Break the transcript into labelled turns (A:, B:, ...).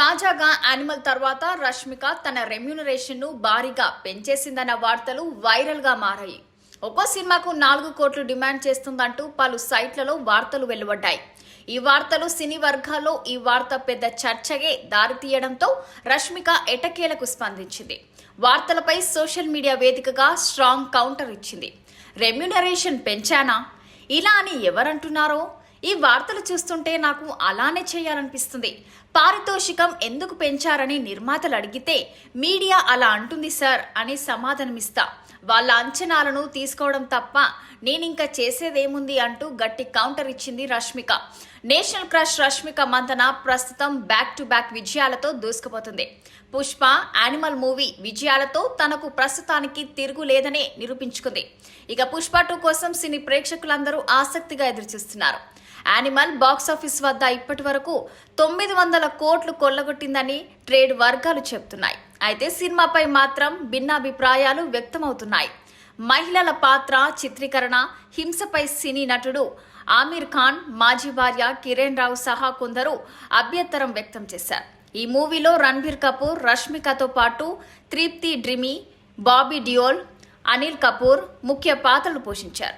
A: తాజాగా యానిమల్ తర్వాత రష్మిక తన రెమ్యూనరేషన్ ను భారీగా పెంచేసిందన్న వార్తలు వైరల్ గా మారాయి. ఒక్కో సినిమాకు 4 కోట్లు డిమాండ్ చేస్తుందంటూ పలు సైట్లలో వార్తలు వెలువడ్డాయి. ఈ వార్తలు సినీ వర్గాల్లో ఈ వార్త పెద్ద చర్చగే దారితీయడంతో రష్మిక ఎటకేలకు స్పందించింది. వార్తలపై సోషల్ మీడియా వేదికగా స్ట్రాంగ్ కౌంటర్ ఇచ్చింది. రెమ్యూనరేషన్ పెంచానా ఇలా అని ఎవరంటున్నారో ఈ వార్తలు చూస్తుంటే నాకు అలానే చేయాలనిపిస్తుంది. పారితోషికం ఎందుకు పెంచారని నిర్మాతలు అడిగితే మీడియా అలా అంటుంది సార్ అని సమాధానమిస్తా. వాళ్ళ అంచనాలను తీసుకోవడం తప్ప నేనింకా చేసేదేముంది అంటూ గట్టి కౌంటర్ ఇచ్చింది రష్మిక. నేషనల్ క్రష్ రష్మిక మంతన ప్రస్తుతం బ్యాక్ టు బ్యాక్ విజయాలతో దూసుకుపోతుంది. పుష్ప, యానిమల్ మూవీ విజయాలతో తనకు ప్రస్తుతానికి తిరుగులేదనే నిరూపించుకుంది. ఇక పుష్ప 2 కోసం సినీ ప్రేక్షకులందరూ ఆసక్తిగా ఎదురుచూస్తున్నారు. యానిమల్ బాక్సాఫీస్ వద్ద ఇప్పటి వరకు 900 కోట్లు కొల్లగొట్టిందని ట్రేడ్ వర్గాలు చెబుతున్నాయి. అయితే సినిమాపై మాత్రం భిన్నాభిప్రాయాలు వ్యక్తమవుతున్నాయి. మహిళల పాత్ర చిత్రీకరణ, హింసపై సినీ నటుడు ఆమీర్ ఖాన్, మాజీ భార్య కిరణ్ రావు సహా కొందరు అభ్యంతరం వ్యక్తం చేశారు. ఈ మూవీలో రణ్బీర్ కపూర్, రష్మికతో పాటు తృప్తి డ్రిమి, బాబీ డియోల్, అనిల్ కపూర్ ముఖ్య పాత్రలు పోషించారు.